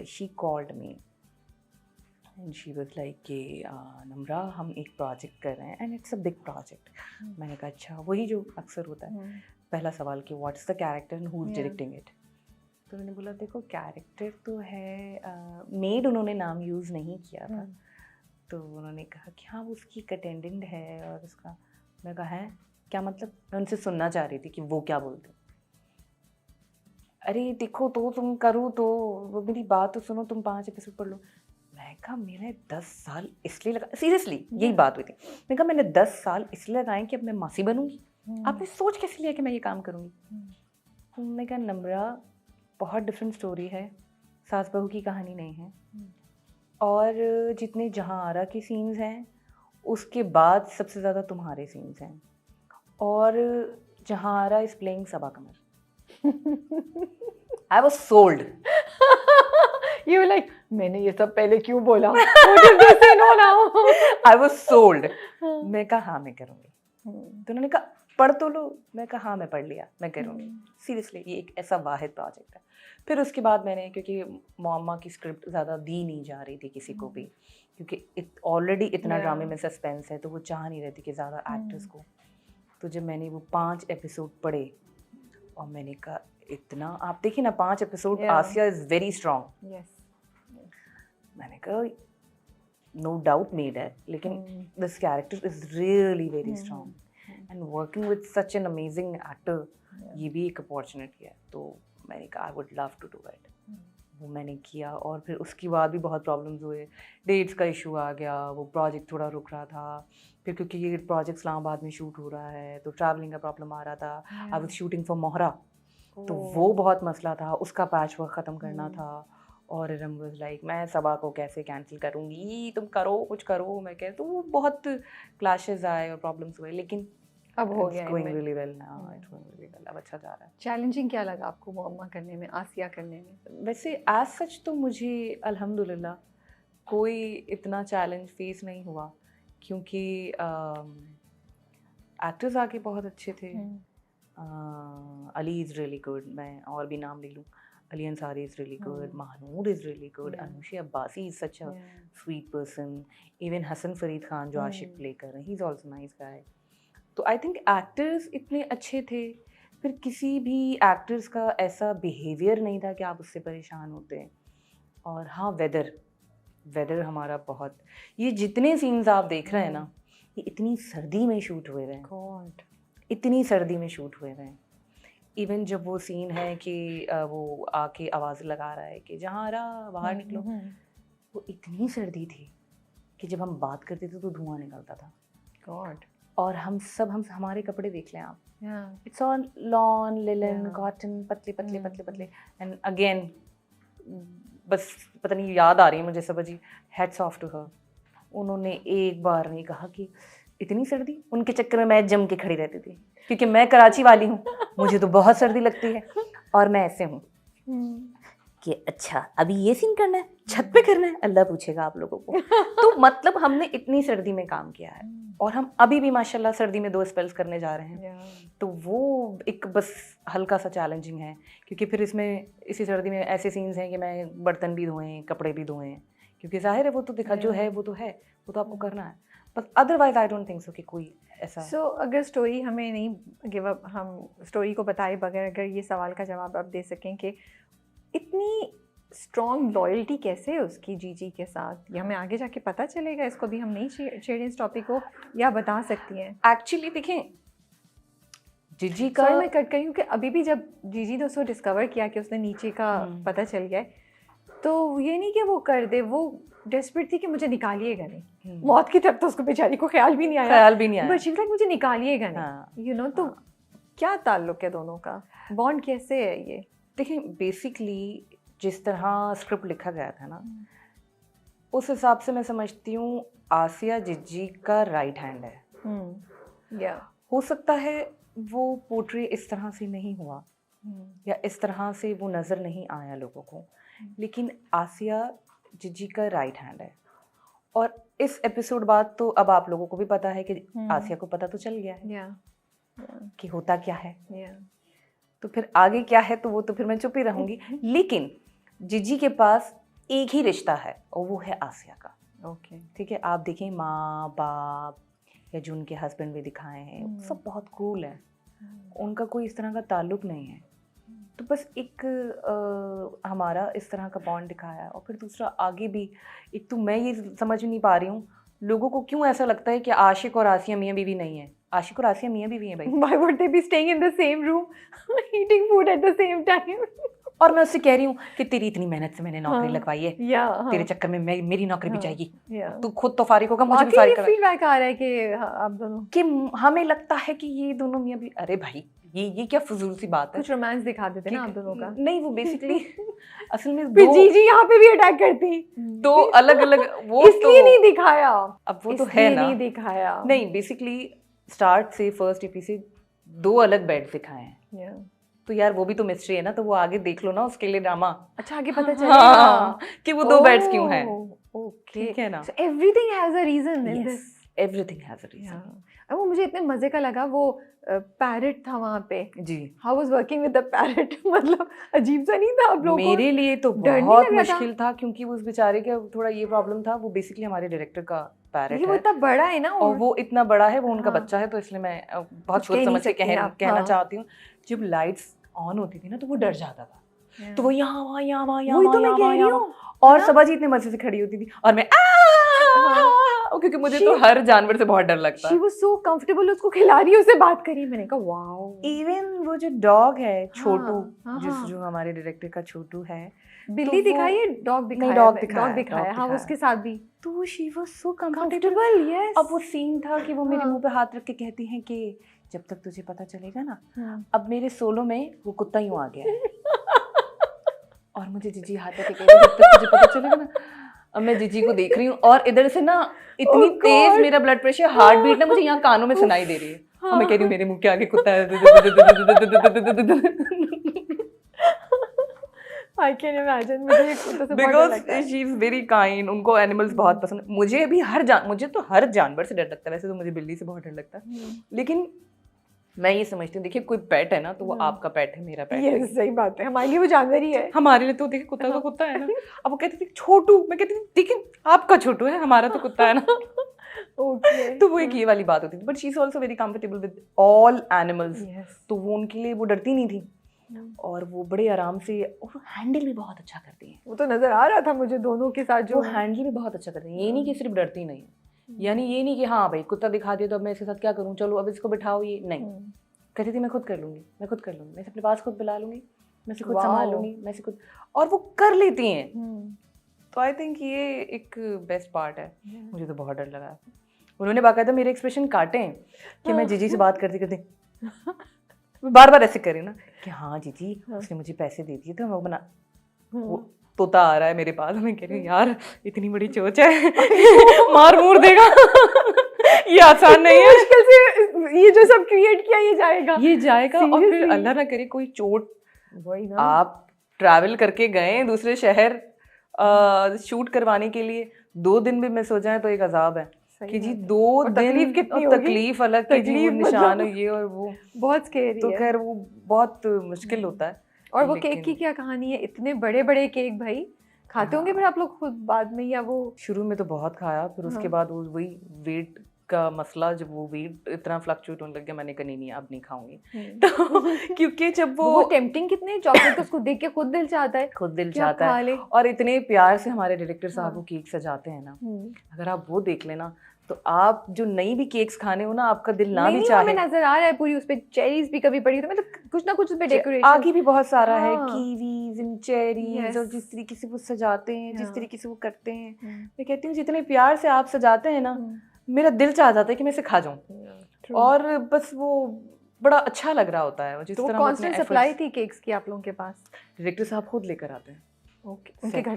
She called me and she was like कि नम्रा हम एक प्रोजेक्ट कर रहे हैं and it's a big project. मैंने कहा अच्छा, वही जो अक्सर होता है पहला सवाल कि what's the character and who is directing it. तो मैंने बोला देखो कैरेक्टर तो है, मेड उन्होंने नाम यूज़ नहीं किया था। तो उन्होंने कहा कि हाँ वो उसकी एक अटेंडेंट है और उसका, मैं कहा है क्या मतलब, मैं उनसे सुनना चाह रही थी कि वो क्या बोलते। अरे देखो तो तुम करो तो वो मेरी बात तो सुनो, तुम 5 एपिसोड पढ़ लो। मैं कहा मैंने 10 साल इसलिए लगा, सीरियसली यही बात हुई थी। मैंने कहा मैंने 10 साल इसलिए लगाए कि अब मैं मासी बनूंगी। आपने सोच कैसे लिया कि मैं ये काम करूंगी? उन्होंने कहा नम्रा बहुत डिफरेंट स्टोरी है, सास बहू की कहानी नहीं है। और जितने जहाँ आरा के सीन्स हैं उसके बाद सबसे ज़्यादा तुम्हारे सीन्स हैं। और Jahan Ara is playing Saba Qamar. I was sold. You were like, मैंने ये सब पहले क्यों बोला? I was sold. मैं कहा हाँ मैं करूँगी। तो उन्होंने कहा पढ़ तो लो। मैं कहा हाँ मैं पढ़ लिया, मैं करूँगी। सीरियसली ये एक ऐसा वाहिद प्रोजेक्ट है। फिर उसके बाद मैंने, क्योंकि मम्मा की स्क्रिप्ट ज़्यादा दी नहीं जा रही थी किसी को भी, क्योंकि ऑलरेडी इतना ड्रामे में सस्पेंस है, तो वो चाह नहीं रहती कि ज़्यादा एक्टर्स को। तो जब मैंने वो 5 एपिसोड पढ़े और मैंने कहा इतना, आप देखिए ना 5 episode, Aasiya is very strong. मैंने कहा नो डाउट मेड है, लेकिन this character is really very strong and working with such an amazing actor, ये भी एक अपॉर्चुनिटी है। तो मैंने कहा I would love to do it. वो मैंने किया और फिर उसके बाद भी बहुत प्रॉब्लम्स हुए, डेट्स का इशू आ गया, वो प्रोजेक्ट थोड़ा रुक रहा था। फिर क्योंकि ये प्रोजेक्ट इस्लामाबाद में शूट हो रहा है तो ट्रैवलिंग का प्रॉब्लम आ रहा था। आई वाज शूटिंग फॉर मोहरा, तो वो बहुत मसला था, उसका पैच वर्क ख़त्म करना था। और रम वाज लाइक मैं सबा को कैसे कैंसिल करूँगी, तुम करो कुछ करो। मैं कह, तो वो बहुत क्लैशेस आए और प्रॉब्लम्स हुए, लेकिन अब हो गया, going really well now, it's going really well, अब अच्छा जा रहा है। चैलेंजिंग क्या लगा आपको मुअम्मा करने में, आसिया करने में? वैसे एज सच तो मुझे अल्हम्दुलिल्लाह कोई इतना चैलेंज फेस नहीं हुआ, क्योंकि एक्टर्स आके बहुत अच्छे थे। अली इज़ रियली गुड, मैं और भी नाम ले लूँ, Ali Ansari is really good, Mahnoor is really good, Anushay Abbasi is such a sweet person, even Hassan Farid Khan जो आशिक प्ले कर रहे हैं, he is also nice guy. तो आई थिंक एक्टर्स इतने अच्छे थे, फिर किसी भी एक्टर्स का ऐसा बिहेवियर नहीं था कि आप उससे परेशान होते हैं। और हाँ वेदर हमारा बहुत, ये जितने सीन्स आप देख रहे हैं ना, ये इतनी सर्दी में शूट हुए हैं, इतनी सर्दी में शूट हुए हैं। इवन जब वो सीन है कि वो आके आवाज़ लगा रहा है कि जहाँ रहा बाहर निकलो, वो इतनी सर्दी थी कि जब हम बात करते थे तो धुआं निकलता था। गॉड। और हम हमारे कपड़े देख लें आप, it's all lawn linen cotton, पतले पतले पतले पतले। एंड अगेन बस पता नहीं याद आ रही है मुझे सब जी, हेड्स ऑफ टू हर। उन्होंने एक बार नहीं कहा कि इतनी सर्दी, उनके चक्कर में मैं जम के खड़ी रहती थी, क्योंकि मैं कराची वाली हूँ, मुझे तो बहुत सर्दी लगती है। और मैं ऐसे हूँ कि अच्छा अभी ये सीन करना है, छत पे करना है, अल्लाह पूछेगा आप लोगों को। तो मतलब हमने इतनी सर्दी में काम किया है, और हम अभी भी माशाल्लाह सर्दी में 2 स्पेल्स करने जा रहे हैं। तो वो एक बस हल्का सा चैलेंजिंग है, क्योंकि फिर इसमें इसी सर्दी में ऐसे सीन्स हैं कि मैं बर्तन भी धोएं, कपड़े भी धोएं, क्योंकि जाहिर है वो तो दिखा जो है वो तो है, वो तो आपको करना है। But otherwise I don't think so कि कोई ऐसा। सो अगर स्टोरी हमें नहीं गिव अप, हम स्टोरी को बताए बगैर अगर ये सवाल का जवाब आप दे सकें कि इतनी स्ट्रॉन्ग लॉयल्टी कैसे है उसकी जीजी के साथ, ये हमें आगे जाके पता चलेगा? इसको भी हम नहीं छेड़ें इस टॉपिक को, या बता सकती हैं? एक्चुअली देखें जीजी का, सॉरी मैं कट करी हूँ कि अभी भी जब जीजी दोस्तों डिस्कवर किया कि उसने नीचे का पता चल गया है, तो ये नहीं कि वो कर दे, वो डेस्परेट थी कि मुझे निकालिएगा नहीं। मौत की तरफ तो उसको बेचारी को ख्याल भी नहीं आया, बट शी वाज लाइक मुझे निकालिएगा नहीं, यू नो। तो क्या ताल्लुक है दोनों का, बॉन्ड कैसे है ये? देखिए बेसिकली जिस तरह स्क्रिप्ट लिखा गया था ना, उस हिसाब से मैं समझती हूँ आसिया जिज्जी का राइट हैंड है। हो सकता है वो पोर्ट्रे इस तरह से नहीं हुआ, या इस तरह से वो नज़र नहीं आया लोगों को, लेकिन आसिया जिज्जी का राइट हैंड है। और इस एपिसोड बाद तो अब आप लोगों को भी पता है कि आसिया को पता तो चल गया है कि होता क्या है। तो फिर आगे क्या है तो वो तो फिर मैं चुप ही रहूँगी। लेकिन जिज्जी के पास एक ही रिश्ता है और वो है आसिया का। ओके। ठीक है, आप देखें माँ बाप या जो उनके हस्बैंड भी दिखाए हैं सब बहुत कूल है, उनका कोई इस तरह का ताल्लुक नहीं है। तो बस एक हमारा इस तरह का बॉन्ड दिखाया है। और फिर दूसरा आगे भी एक तो मैं ये समझ नहीं पा रही हूँ लोगों को क्यों ऐसा लगता है कि आशिक और आसिया मियाँ बीवी नहीं है। आशिक और आसिया मियाँ बीवी हैं भाई। Why would they be staying in the same room, eating food at the same time? और मैं उससे कह रही हूँ कि तेरी इतनी मेहनत से मैंने नौकरी हाँ, लगवाई है, या तेरे चक्कर में मेरी नौकरी भी हाँ, जाएगी, या तू खुद तो फारिग होगा, मुझे भी वाकई फारिग ये करा। फीडबैक आ रहा है कि आप दोनों कि हमें लगता है कि ये दोनों मियाँ भी, अरे भाई ये क्या फजूल सी बात है। कुछ रोमांस दिखा देते ना आप दोनों का। नहीं, वो बेसिकली असल में फिर जीजी यहाँ पे भी अटैक करती, दो अलग अलग, वो इसलिए नहीं दिखाया, अब वो तो है ना, नहीं दिखाया। नहीं बेसिकली स्टार्ट से फर्स्ट एपिसोड 2 अलग बेड दिखाए हैं। तो यार वो भी तो मिस्ट्री है ना, तो वो आगे देख लो ना, उसके लिए ड्रामा। अच्छा, आगे पता चलेगा कि वो 2 बेड्स क्यों हैं। ओके, ठीक है ना, so everything has a reason in this. Everything has a reason. वो मुझे इतने मजे का लगा, वो पैरट था वहाँ पे जी, how was working with the parrot, मतलब अजीब सा नहीं था आप लोगों को? मेरे लिए तो डर नहीं बहुत लग रहा मुश्किल था क्योंकि उस बेचारे का थोड़ा ये प्रॉब्लम था, वो बेसिकली हमारे डायरेक्टर का पैरट लेकिन वो है इतना बड़ा है ना, और वो इतना बड़ा है, वो उनका हाँ, बच्चा है, तो इसलिए मैं बहुत कुछ सोच कह नहीं समझ के सकते आप, कहना हाँ। चाहती हूँ। जब लाइट्स ऑन होती थी ना तो वो डर जाता था, तो वो यहाँ वहाँ यहाँ वहाँ यहाँ वही तो मैं वहाँ कह रही यहाँ हूँ, और हाँ? सबाजी इतने मजे से खड़ी होती थी और मैं क्योंकि मुझे तो हर जानवर से बहुत डर लगता शी है। वाज सो कंफर्टेबल, उसको खिला रही है, उससे बात करी, मैंने कहा वाओ। इवन वो जो डॉग है छोटू, हाँ, जिस हाँ। जो हमारे डायरेक्टर का छोटू है, बिल्ली दिखाई है, डॉग दिखाया, डॉग डॉग दिखाया, हाँ, उसके साथ भी तो she was so comfortable. Yes, अब वो सीन था कि वो मेरे हाँ। मुंह पे हाथ रख के कहती हैं कि जब तक तुझे पता चलेगा ना, हाँ। अब मेरे सोलो में वो कुत्ता यूं आ गया है और मुझे जीजी हाथ रख के कह रही है, जब तक तुझे पता चलेगा ना। अब मैं जीजी को देख रही हूँ और इधर से ना इतनी तेज मेरा ब्लड प्रेशर, हार्ट बीट ना मुझे यहाँ कानों में सुनाई दे रही है और मैं कह रही हूँ मेरे मुंह के आगे कुत्ता है। I can imagine, मुझे कुत्ते से बहुत डर बिकॉज लगता है। शी इज वेरी काइंड, उनको एनिमल्स बहुत पसंद है। मुझे भी मुझे तो हर जानवर से डर लगता है, वैसे तो मुझे बिल्ली से बहुत डर लगता है, लेकिन मैं ये समझती हूँ देखिए कोई पेट है ना तो वो आपका पेट है, मेरा पेट है। यस, सही बात है, हमारे लिए वो जानवर ही है। हमारे लिए तो देखिए कुत्ता तो कुत्ता है ना। अब वो कहती थी छोटू, मैं कहती थी देखिए आपका छोटू है, हमारा तो कुत्ता है ना। ओके, तो वो एक ये वाली बात होती थी, but she is also very comfortable with all animals. Yes, तो वो उनके लिए वो डरती नहीं थी और वो बड़े आराम से, और हैंडल भी बहुत अच्छा करती हैं। वो तो नजर आ रहा था मुझे दोनों के साथ, वो जो हैंडल भी बहुत अच्छा करती हैं, ये नहीं कि सिर्फ डरती नहीं है, यानी ये नहीं कि हाँ भाई कुत्ता दिखा दिया तो अब मैं इसके साथ क्या करूँ, चलो अब इसको बिठाओ, ये नहीं। कहती थी मैं खुद कर लूँगी, मैं खुद कर लूँगी, मैं इसे अपने पास खुद बुला लूँगी, मैं इसे खुद संभाल लूँगी, मैं इसे खुद, और वो कर लेती हैं। तो आई थिंक ये एक बेस्ट पार्ट है। मुझे तो बहुत डर लगा, उन्होंने बाकायदा मेरे एक्सप्रेशन काटे हैं कि मैं जीजी से बात करती करती बार बार ऐसे करी ना कि हाँ जीजी उसने मुझे पैसे दे दिए तो मैं बना, वो तोता आ रहा है मेरे पास, मैं कह रही हूँ यार इतनी बड़ी चोच है मार मूर देगा ये आसान नहीं है, मुश्किल से ये जो सब क्रिएट किया ये जाएगा और फिर अल्लाह ना करे कोई चोट, वही ना, आप ट्रैवल करके गए दूसरे शहर शूट करवाने के लिए, 2 दिन भी मिस हो जाए तो एक अजाब है कि जी 2 दिन कितनी तकलीफ अलग की जी, वो निशान है ये और वो बहुत स्केरी तो है। खैर वो बहुत मुश्किल होता है। और वो केक की क्या कहानी है, इतने बड़े बड़े केक भाई खाते होंगे फिर आप लोग खुद बाद में, या वो शुरू में तो बहुत खाया, फिर उसके बाद वो वही वेट का मसला, जब वो वेट इतना फ्लक्चुएट होने लग गया, मैंने कहा नहीं अब नहीं खाऊंगी। तो क्योंकि जब वो टेम्पटिंग कितने चॉकलेट, तो उसको देख के खुद दिल चाहता है और इतने प्यार से हमारे डायरेक्टर साहब वो केक सजाते हैं ना, अगर आप वो देख लेना तो आप जो नई भी केक्स खाने हो ना, आपका दिल ना भी चाहे। हमें नजर आ रहा है पूरी उस पे चेरीज भी कभी पड़ी, तो मतलब कुछ ना कुछ उस पे डेकोरेशन आगे भी बहुत सारा है, कीवीज एंड चेरीज, और जिस तरीके से वो सजाते हैं, जिस तरीके से वो करते हैं, मैं कहती हूँ जितने प्यार से आप सजाते हैं ना, मेरा दिल चाह जाता है कि मैं इसे खा जाऊं, और बस वो बड़ा अच्छा लग रहा होता है। जिस तरह कांस्टेंट सप्लाई थी केक्स की आप लोगों के पास? डायरेक्टर साहब खुद लेकर आते हैं उनके घर से